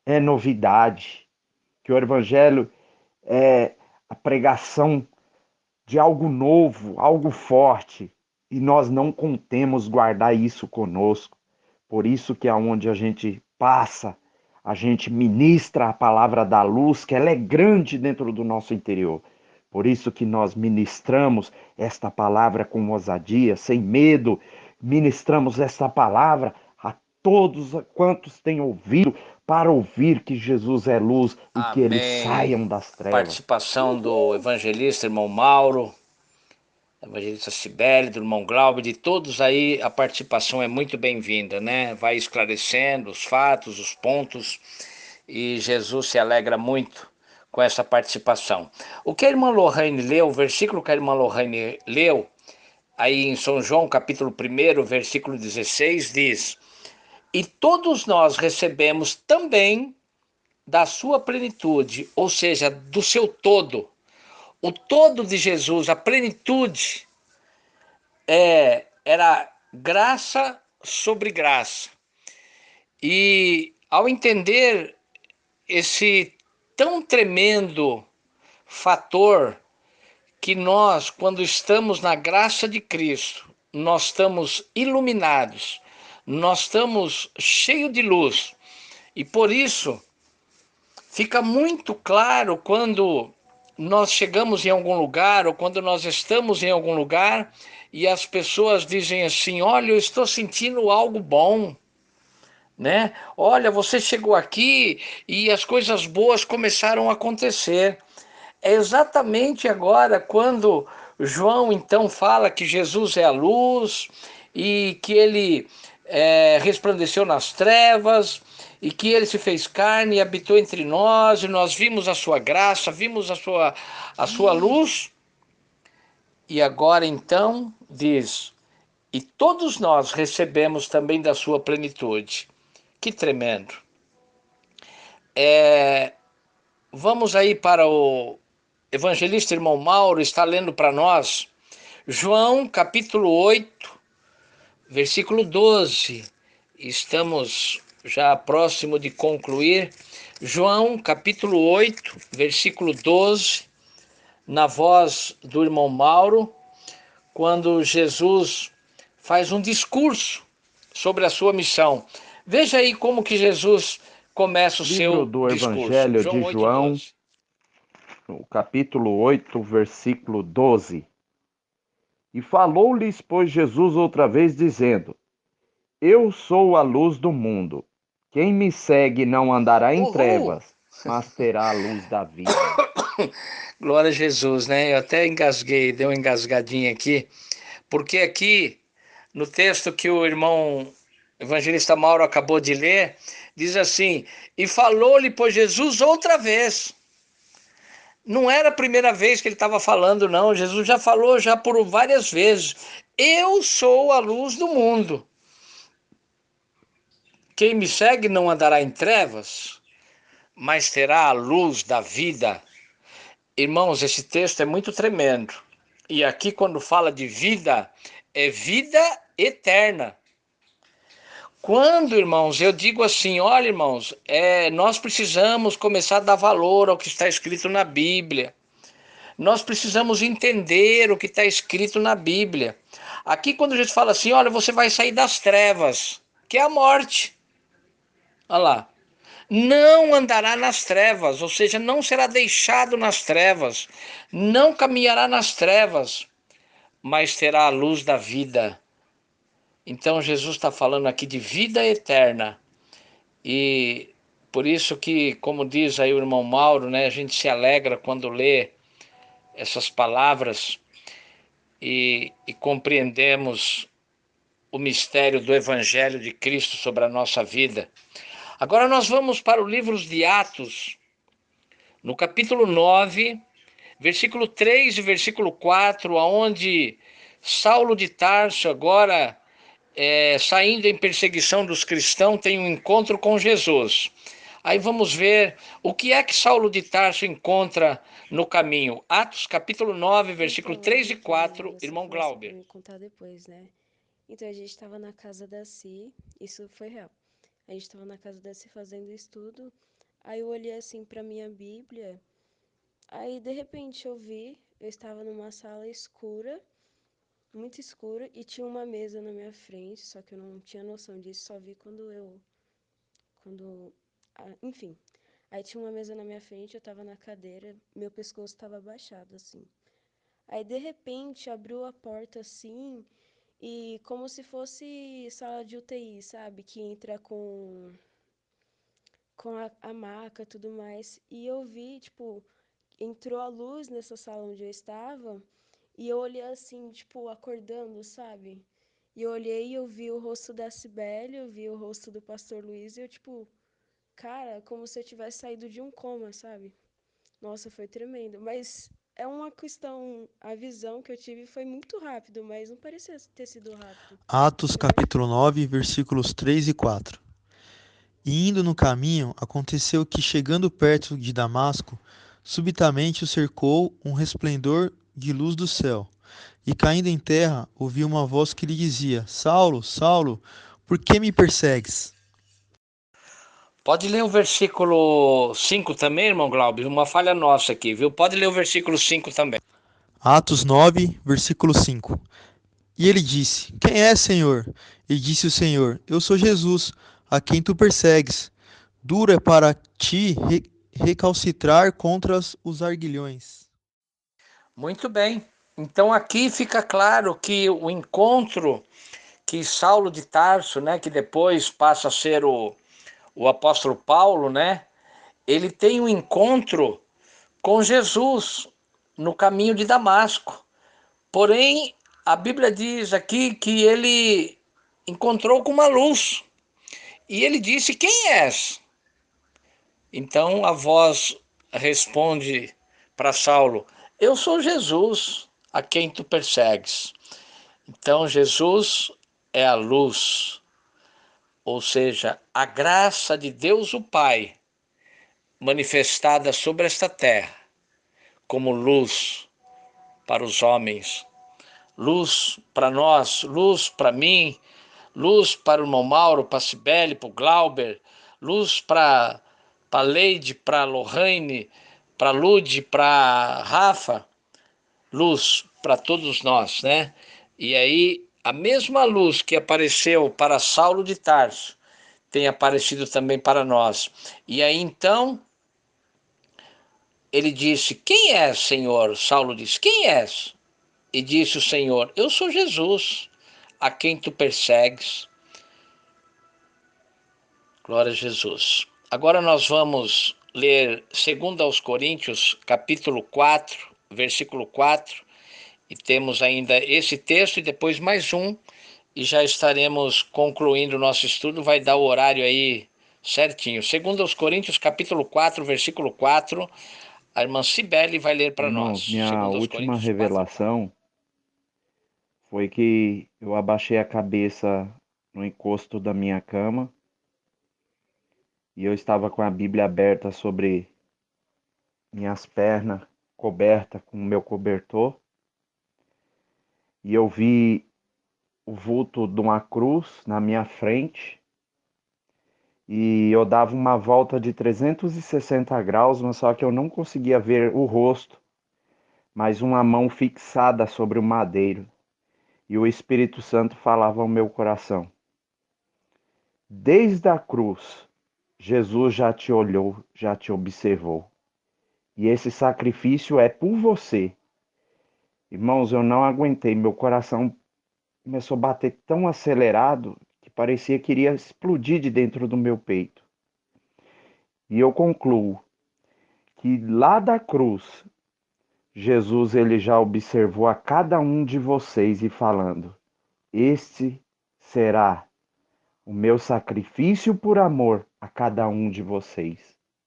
[SPEAKER 2] é novidade, que o evangelho é a pregação de algo novo, algo forte, e nós não contemos guardar isso conosco. Por isso que aonde a gente passa, a gente ministra a palavra da luz, que ela é grande dentro do nosso interior. Por isso que nós ministramos esta palavra com ousadia, sem medo, ministramos esta palavra a todos quantos têm ouvido, para ouvir que Jesus é luz e que eles saiam das trevas.
[SPEAKER 1] Participação do evangelista irmão Mauro, evangelista Cibele, do irmão Glauber, de todos aí, a participação é muito bem-vinda, né? Vai esclarecendo os fatos, os pontos, e Jesus se alegra muito com essa participação. O que a irmã Lorraine leu, o versículo que a irmã Lorraine leu, aí em São João, capítulo 1, versículo 16, diz: e todos nós recebemos também da sua plenitude, ou seja, do seu todo. O todo de Jesus, a plenitude, era graça sobre graça. E ao entender esse tão tremendo fator que nós, quando estamos na graça de Cristo, nós estamos iluminados, nós estamos cheios de luz. E por isso, fica muito claro quando nós chegamos em algum lugar ou quando nós estamos em algum lugar e as pessoas dizem assim: olha, eu estou sentindo algo bom, né? Olha, você chegou aqui e as coisas boas começaram a acontecer. É exatamente agora quando João então fala que Jesus é a luz e que ele resplandeceu nas trevas, e que ele se fez carne e habitou entre nós, e nós vimos a sua graça, vimos a sua luz. E agora então diz, e todos nós recebemos também da sua plenitude. Que tremendo. Vamos aí para o evangelista irmão Mauro, está lendo para nós João capítulo 8, versículo 12. Estamos já próximo de concluir. João capítulo 8, versículo 12, na voz do irmão Mauro, quando Jesus faz um discurso sobre a sua missão. Veja aí como que Jesus começa o seu
[SPEAKER 2] Livro do
[SPEAKER 1] discurso.
[SPEAKER 2] Evangelho de
[SPEAKER 1] 8,
[SPEAKER 2] João,
[SPEAKER 1] 12.
[SPEAKER 2] o capítulo 8, versículo 12. E falou-lhes, pois, Jesus outra vez, dizendo: Eu sou a luz do mundo. Quem me segue não andará em trevas, mas terá a luz da vida.
[SPEAKER 1] Glória a Jesus, né? Eu até engasguei, dei uma engasgadinha aqui, porque aqui no texto que o irmão evangelista Mauro acabou de ler, diz assim: e falou-lhe, pois, Jesus outra vez. Não era a primeira vez que ele estava falando, não. Jesus já falou já por várias vezes. Eu sou a luz do mundo. Quem me segue não andará em trevas, mas terá a luz da vida. Irmãos, esse texto é muito tremendo. E aqui, quando fala de vida, é vida eterna. Quando, irmãos, eu digo assim, olha, irmãos, nós precisamos começar a dar valor ao que está escrito na Bíblia. Nós precisamos entender o que está escrito na Bíblia. Aqui, quando a gente fala assim, olha, você vai sair das trevas, que é a morte. Olha lá. Não andará nas trevas, ou seja, não será deixado nas trevas, não caminhará nas trevas, mas terá a luz da vida. Então Jesus está falando aqui de vida eterna. E por isso que, como diz aí o irmão Mauro, né, a gente se alegra quando lê essas palavras e compreendemos o mistério do Evangelho de Cristo sobre a nossa vida. Agora nós vamos para o livro de Atos, no capítulo 9, versículo 3 e versículo 4, onde Saulo de Tarso, agora saindo em perseguição dos cristãos, tem um encontro com Jesus. Aí vamos ver o que é que Saulo de Tarso encontra no caminho. Atos capítulo 9, versículo 3 e 4, irmão Glauber.
[SPEAKER 8] Me contar depois, né? Então a gente estava na casa da Si, isso foi real. A gente estava na casa da Si fazendo estudo, aí eu olhei assim para minha Bíblia, aí de repente eu estava numa sala escura, muito escura, e tinha uma mesa na minha frente, só que eu não tinha noção disso, só vi enfim. Aí tinha uma mesa na minha frente, eu estava na cadeira, meu pescoço estava abaixado, assim. Aí, de repente, abriu a porta, assim, e como se fosse sala de UTI, sabe? Que entra com a maca e tudo mais. E eu vi, tipo, entrou a luz nessa sala onde eu estava, e eu olhei assim, tipo, acordando, sabe? E eu olhei e eu vi o rosto da Cibele, eu vi o rosto do pastor Luiz, e eu, tipo, cara, como se eu tivesse saído de um coma, sabe? Nossa, foi tremendo. Mas é uma questão, a visão que eu tive foi muito rápido, mas não parecia ter sido rápido.
[SPEAKER 3] Atos capítulo 9, versículos 3 e 4. E indo no caminho, aconteceu que, chegando perto de Damasco, subitamente o cercou um resplendor de luz do céu. E caindo em terra, ouviu uma voz que lhe dizia: Saulo, Saulo, por que me persegues?
[SPEAKER 1] Pode ler o versículo 5 também, irmão Glauber? Uma falha nossa aqui, viu? Pode ler o versículo 5 também.
[SPEAKER 3] Atos 9, versículo 5. E ele disse: Quem é, Senhor? E disse o Senhor: Eu sou Jesus, a quem tu persegues. Duro é para ti recalcitrar contra os arguilhões.
[SPEAKER 1] Muito bem. Então aqui fica claro que o encontro que Saulo de Tarso, né, que depois passa a ser o apóstolo Paulo, né, ele tem um encontro com Jesus no caminho de Damasco. Porém, a Bíblia diz aqui que ele encontrou com uma luz. E ele disse: quem és? Então a voz responde para Saulo: eu sou Jesus, a quem tu persegues. Então Jesus é a luz, ou seja, a graça de Deus o Pai manifestada sobre esta terra como luz para os homens, luz para nós, luz para mim, luz para o irmão Mauro, para a Cibele, para o Glauber, luz para a Leide, para a Lohane, para a Lude, para a Rafa, luz para todos nós, né? E aí, a mesma luz que apareceu para Saulo de Tarso tem aparecido também para nós. E aí, então, ele disse: quem és, Senhor? Saulo disse: quem és? E disse o Senhor: eu sou Jesus, a quem tu persegues. Glória a Jesus. Agora nós vamos ler 2 aos Coríntios, capítulo 4, versículo 4, e temos ainda esse texto e depois mais um, e já estaremos concluindo o nosso estudo, vai dar o horário aí certinho. 2 aos Coríntios, capítulo 4, versículo 4, a irmã Cibele vai ler para
[SPEAKER 2] Irmãos,
[SPEAKER 1] nós.
[SPEAKER 2] minha
[SPEAKER 1] 2
[SPEAKER 2] última
[SPEAKER 1] Coríntios 4.
[SPEAKER 2] revelação foi que eu abaixei a cabeça no encosto da minha cama e eu estava com a Bíblia aberta sobre minhas pernas, coberta com o meu cobertor, e eu vi o vulto de uma cruz na minha frente, e eu dava uma volta de 360 graus, mas só que eu não conseguia ver o rosto, mas uma mão fixada sobre o madeiro. E o Espírito Santo falava ao meu coração: desde a cruz, Jesus já te olhou, já te observou. E esse sacrifício é por você. Irmãos, eu não aguentei, meu coração começou a bater tão acelerado que parecia que iria explodir de dentro do meu peito. E eu concluo que lá da cruz, Jesus ele já observou a cada um de vocês e falando: este será o meu sacrifício por amor a cada um de vocês.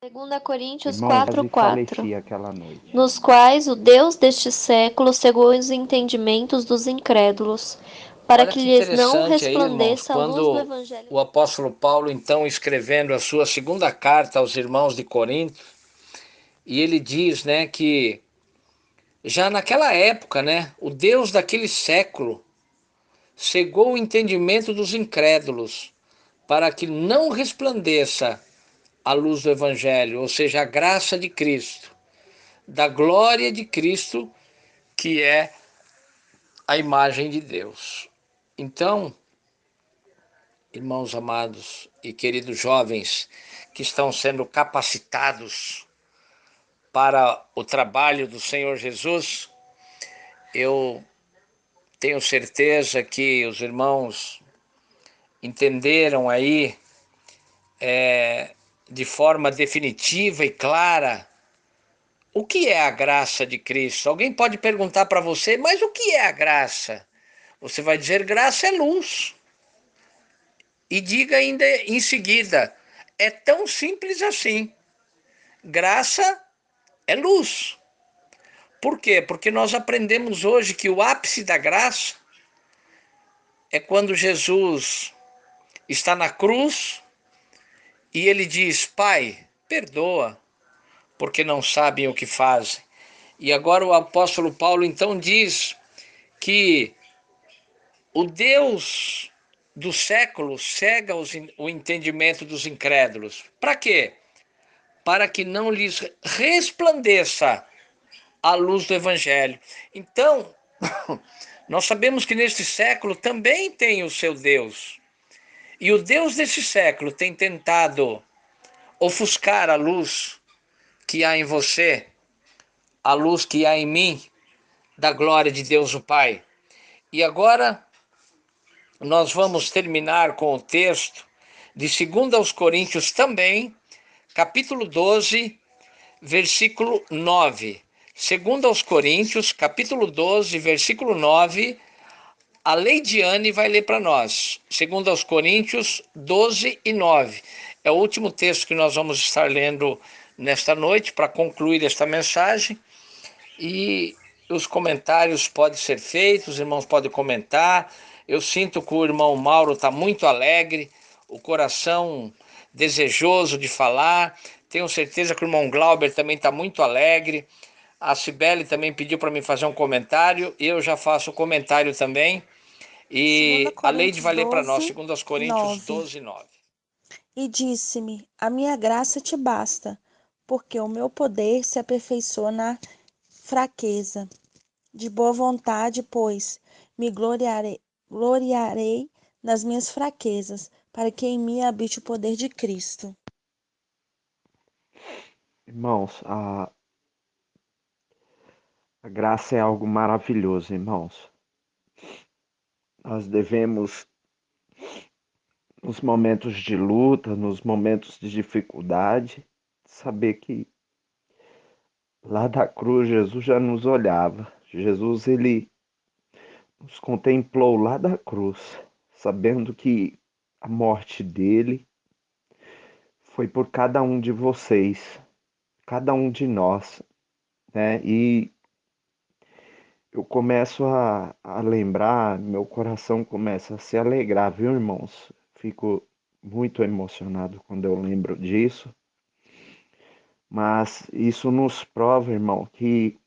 [SPEAKER 4] 2 Coríntios
[SPEAKER 2] Irmãos, quase
[SPEAKER 4] 4:4,
[SPEAKER 2] faleci aquela noite.
[SPEAKER 4] nos quais o Deus deste século cegou os entendimentos dos incrédulos, para
[SPEAKER 1] Olha
[SPEAKER 4] que
[SPEAKER 1] que
[SPEAKER 4] lhes não
[SPEAKER 1] interessante aí, irmãos,
[SPEAKER 4] resplandeça a luz do
[SPEAKER 1] quando
[SPEAKER 4] Evangelho.
[SPEAKER 1] o apóstolo Paulo, então, escrevendo a sua segunda carta aos irmãos de Corinto, e ele diz, né, que já naquela época, né, o Deus daquele século cegou o entendimento dos incrédulos para que não resplandeça a luz do Evangelho, ou seja, a graça de Cristo, da glória de Cristo, que é a imagem de Deus. Então, irmãos amados e queridos jovens que estão sendo capacitados para o trabalho do Senhor Jesus, eu tenho certeza que os irmãos entenderam aí de forma definitiva e clara o que é a graça de Cristo. Alguém pode perguntar para você: mas o que é a graça? Você vai dizer: graça é luz. E diga ainda em seguida: é tão simples assim. Graça é luz. Por quê? Porque nós aprendemos hoje que o ápice da graça é quando Jesus está na cruz e ele diz: Pai, perdoa, porque não sabem o que fazem. E agora o apóstolo Paulo então diz que o Deus do século cega o entendimento dos incrédulos. Para quê? Para que não lhes resplandeça a luz do Evangelho. Então, nós sabemos que neste século também tem o seu Deus. E o Deus desse século tem tentado ofuscar a luz que há em você, a luz que há em mim, da glória de Deus o Pai. E agora nós vamos terminar com o texto de 2 aos Coríntios também, capítulo 12, versículo 9. 2 aos Coríntios, capítulo 12, versículo 9, a Leidiane vai ler para nós, segundo aos Coríntios 12:9. É o último texto que nós vamos estar lendo nesta noite para concluir esta mensagem. E os comentários podem ser feitos, os irmãos podem comentar. Eu sinto que o irmão Mauro está muito alegre, o coração desejoso de falar. Tenho certeza que o irmão Glauber também está muito alegre. A Cibele também pediu para mim fazer um comentário, eu já faço o comentário também. E a Leide vai ler para nós, segundo aos Coríntios 12:9.
[SPEAKER 5] E disse-me: a minha graça te basta, porque o meu poder se aperfeiçoa na fraqueza. De boa vontade, pois, me gloriarei nas minhas fraquezas, para que em mim habite o poder de Cristo.
[SPEAKER 2] Irmãos, a graça é algo maravilhoso, irmãos. Nós devemos, nos momentos de luta, nos momentos de dificuldade, saber que lá da cruz Jesus já nos olhava. Jesus, ele nos contemplou lá da cruz, sabendo que a morte dele foi por cada um de vocês, cada um de nós, né? E eu começo a lembrar, meu coração começa a se alegrar, viu, irmãos? Fico muito emocionado quando eu lembro disso. Mas isso nos prova, irmão, que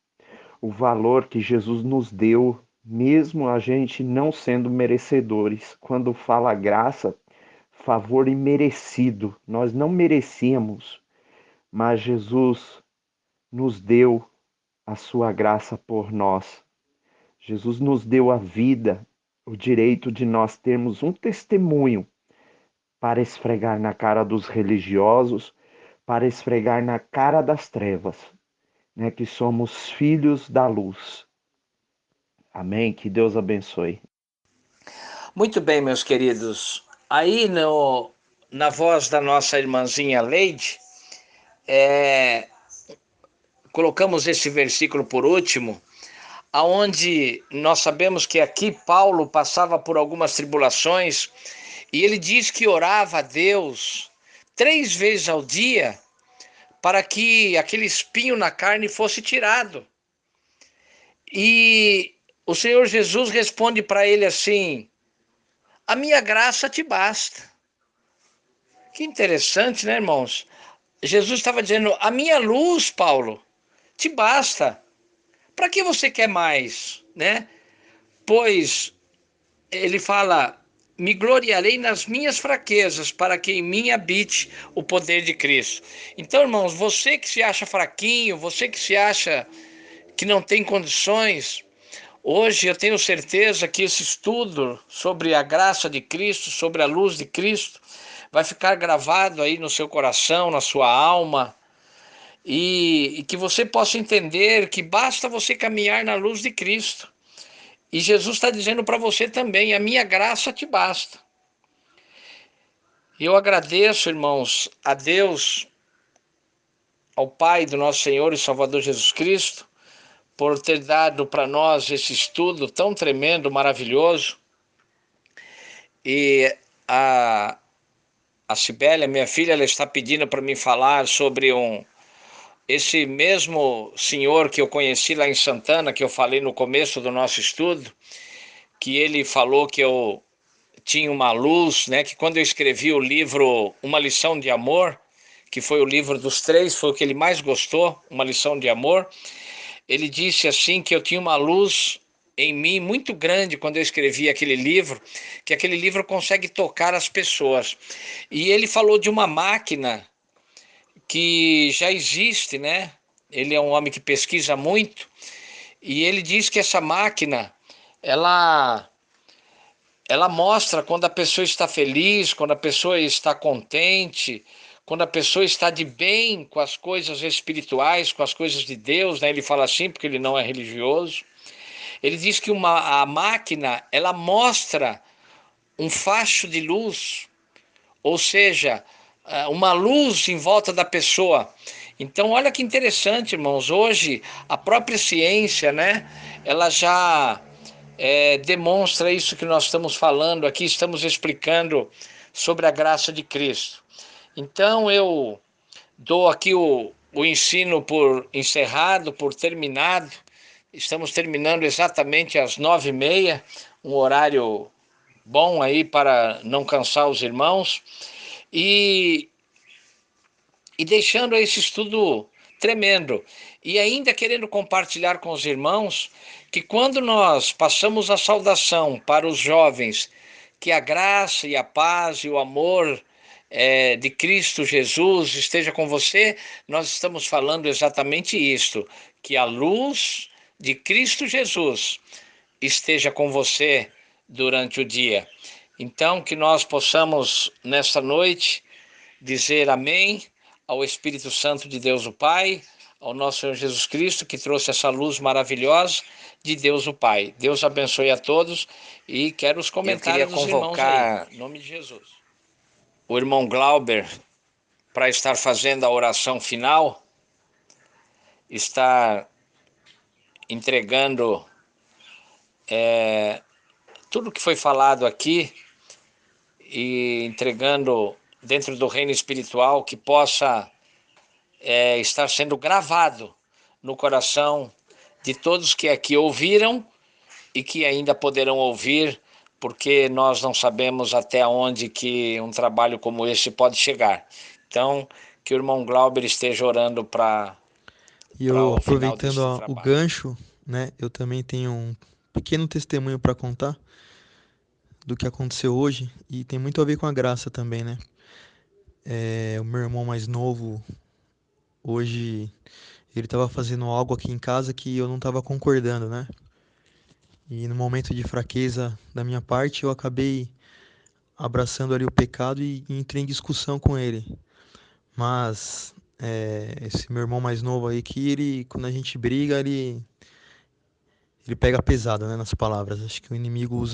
[SPEAKER 2] o valor que Jesus nos deu, mesmo a gente não sendo merecedores, quando fala graça, favor imerecido, nós não merecíamos, mas Jesus nos deu a sua graça por nós. Jesus nos deu a vida, o direito de nós termos um testemunho para esfregar na cara dos religiosos, para esfregar na cara das trevas, né, que somos filhos da luz. Amém? Que Deus abençoe.
[SPEAKER 1] Muito bem, meus queridos. Aí na voz da nossa irmãzinha Leide, colocamos esse versículo por último, aonde nós sabemos que aqui Paulo passava por algumas tribulações e ele diz que orava a Deus 3 vezes ao dia para que aquele espinho na carne fosse tirado. E o Senhor Jesus responde para ele assim: a minha graça te basta. Que interessante, né, irmãos? Jesus estava dizendo: a minha luz, Paulo, te basta. Para que você quer mais, né? Pois ele fala: me gloriarei nas minhas fraquezas, para que em mim habite o poder de Cristo. Então, irmãos, você que se acha fraquinho, você que se acha que não tem condições, hoje eu tenho certeza que esse estudo sobre a graça de Cristo, sobre a luz de Cristo, vai ficar gravado aí no seu coração, na sua alma, e que você possa entender que basta você caminhar na luz de Cristo. E Jesus está dizendo para você também: a minha graça te basta. E eu agradeço, irmãos, a Deus, ao Pai do nosso Senhor e Salvador Jesus Cristo, por ter dado para nós esse estudo tão tremendo, maravilhoso. E a Cibele, minha filha, ela está pedindo para mim falar sobre esse mesmo senhor que eu conheci lá em Santana, que eu falei no começo do nosso estudo, que ele falou que eu tinha uma luz, né? Que quando eu escrevi o livro Uma Lição de Amor, que foi o livro dos 3, foi o que ele mais gostou, Uma Lição de Amor, ele disse assim que eu tinha uma luz em mim muito grande quando eu escrevi aquele livro, que aquele livro consegue tocar as pessoas. E ele falou de uma máquina que já existe, né? Ele é um homem que pesquisa muito, e ele diz que essa máquina, ela mostra quando a pessoa está feliz, quando a pessoa está contente, quando a pessoa está de bem com as coisas espirituais, com as coisas de Deus, né? Ele fala assim porque ele não é religioso. Ele diz que a máquina, ela mostra um facho de luz, ou seja, uma luz em volta da pessoa. Então, olha que interessante, irmãos, hoje a própria ciência, né, ela já demonstra isso que nós estamos falando aqui, estamos explicando sobre a graça de Cristo. Então eu dou aqui o ensino por encerrado, por terminado. Estamos terminando exatamente às 9h30, um horário bom aí para não cansar os irmãos. E deixando esse estudo tremendo. E ainda querendo compartilhar com os irmãos que quando nós passamos a saudação para os jovens, que a graça e a paz e o amor de Cristo Jesus esteja com você, nós estamos falando exatamente isto, que a luz de Cristo Jesus esteja com você durante o dia. Então, que nós possamos, nesta noite, dizer amém ao Espírito Santo de Deus o Pai, ao nosso Senhor Jesus Cristo, que trouxe essa luz maravilhosa de Deus o Pai. Deus abençoe a todos e quero os comentários dos irmãos aí, em nome de Jesus. O irmão Glauber, para estar fazendo a oração final, está entregando tudo que foi falado aqui e entregando dentro do reino espiritual, que possa estar sendo gravado no coração de todos que aqui ouviram e que ainda poderão ouvir, porque nós não sabemos até onde que um trabalho como esse pode chegar. Então, que o irmão Glauber esteja orando para
[SPEAKER 3] E eu,
[SPEAKER 1] o final
[SPEAKER 3] aproveitando
[SPEAKER 1] desse
[SPEAKER 3] o
[SPEAKER 1] trabalho.
[SPEAKER 3] gancho, né, eu também tenho um pequeno testemunho para contar do que aconteceu hoje, e tem muito a ver com a graça também, né? O meu irmão mais novo, hoje, ele estava fazendo algo aqui em casa que eu não estava concordando, né? E no momento de fraqueza da minha parte, eu acabei abraçando ali o pecado e entrei em discussão com ele. Mas esse meu irmão mais novo aí, que ele, quando a gente briga, ele pega pesado, né, nas palavras. Acho que o inimigo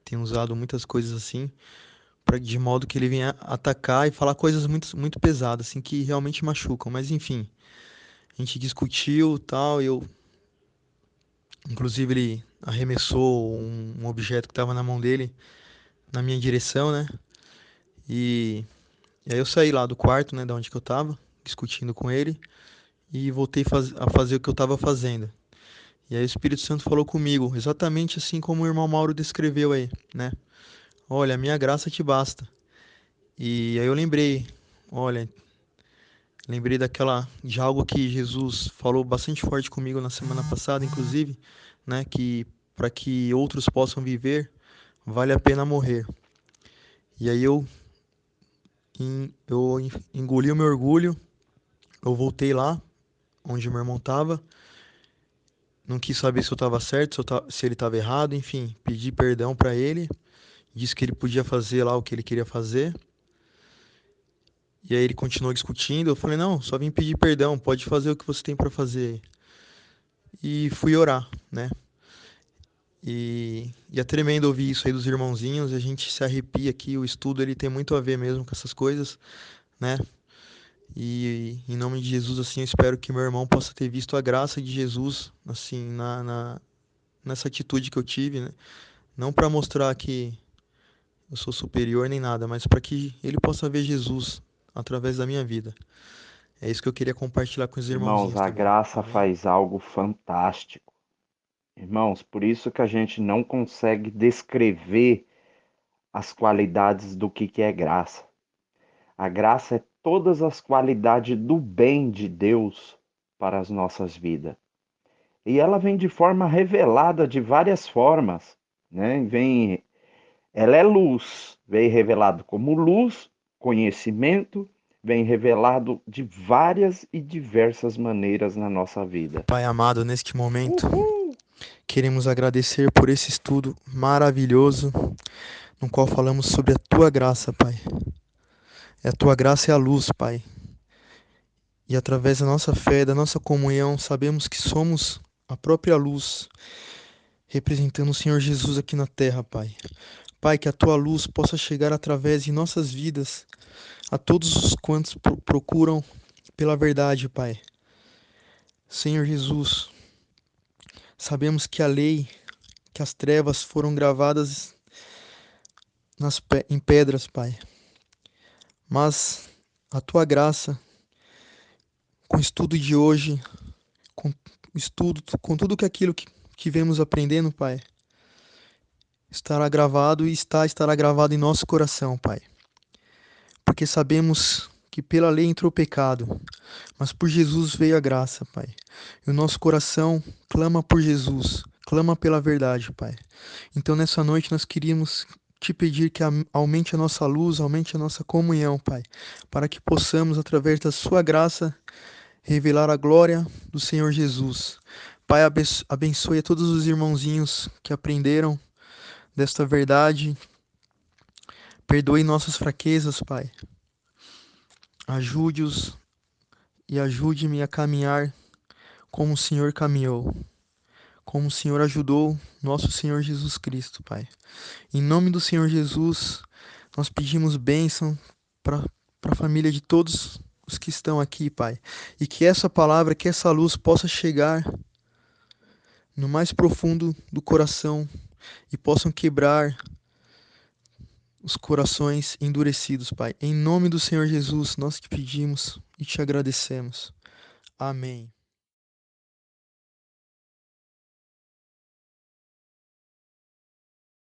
[SPEAKER 3] tem usado muitas coisas assim, de modo que ele venha atacar e falar coisas muito, muito pesadas, assim, que realmente machucam. Mas enfim, a gente discutiu tal, inclusive ele arremessou um objeto que estava na mão dele na minha direção, né? E aí eu saí lá do quarto, né, da onde que eu tava, discutindo com ele, e voltei a fazer o que eu tava fazendo. E aí o Espírito Santo falou comigo, exatamente assim como o irmão Mauro descreveu aí, né? Olha, a minha graça te basta. E aí eu lembrei de algo que Jesus falou bastante forte comigo na semana passada, inclusive, né, que para que outros possam viver, vale a pena morrer. E aí eu engoli o meu orgulho, eu voltei lá onde meu irmão estava, não quis saber se eu estava certo, se ele estava errado, enfim, pedi perdão para ele, disse que ele podia fazer lá o que ele queria fazer. E aí ele continuou discutindo, eu falei, não, só vim pedir perdão, pode fazer o que você tem para fazer. E fui orar, né? E é tremendo ouvir isso aí dos irmãozinhos, a gente se arrepia aqui, o estudo ele tem muito a ver mesmo com essas coisas, né? E em nome de Jesus, assim, eu espero que meu irmão possa ter visto a graça de Jesus, assim, nessa atitude que eu tive, né? Não para mostrar que eu sou superior nem nada, mas para que ele possa ver Jesus através da minha vida. É isso que eu queria compartilhar com os
[SPEAKER 2] Irmãos,
[SPEAKER 3] irmãozinhos
[SPEAKER 2] a
[SPEAKER 3] também.
[SPEAKER 2] graça
[SPEAKER 3] Amém?
[SPEAKER 2] faz algo fantástico. Irmãos, por isso que a gente não consegue descrever as qualidades do que é graça. A graça é todas as qualidades do bem de Deus para as nossas vidas. E ela vem de forma revelada de várias formas, né? Ela é luz, vem revelado como luz, conhecimento, vem revelado de várias e diversas maneiras na nossa vida.
[SPEAKER 3] Pai amado, neste momento, queremos agradecer por esse estudo maravilhoso, no qual falamos sobre a Tua graça, Pai. A Tua graça é a luz, Pai. E através da nossa fé, da nossa comunhão, sabemos que somos a própria luz, representando o Senhor Jesus aqui na terra, Pai. Pai, que a Tua luz possa chegar através de nossas vidas a todos os quantos procuram pela verdade, Pai. Senhor Jesus, sabemos que a lei que as trevas foram gravadas em pedras, Pai. Mas a tua graça, com o estudo de hoje, com o estudo, com tudo aquilo que vemos aprendendo, Pai, estará gravado e estará gravado em nosso coração, Pai. Porque sabemos que pela lei entrou o pecado, mas por Jesus veio a graça, Pai. E o nosso coração clama por Jesus, clama pela verdade, Pai. Então nessa noite nós queríamos te pedir que aumente a nossa luz, aumente a nossa comunhão, Pai, para que possamos, através da sua graça, revelar a glória do Senhor Jesus. Pai, abençoe a todos os irmãozinhos que aprenderam desta verdade. Perdoe nossas fraquezas, Pai. Ajude-os e ajude-me a caminhar como o Senhor caminhou, como o Senhor ajudou nosso Senhor Jesus Cristo, Pai. Em nome do Senhor Jesus, nós pedimos bênção para a família de todos os que estão aqui, Pai. E que essa palavra, que essa luz possa chegar no mais profundo do coração e possam quebrar os corações endurecidos, Pai. Em nome do Senhor Jesus, nós te pedimos e te agradecemos. Amém.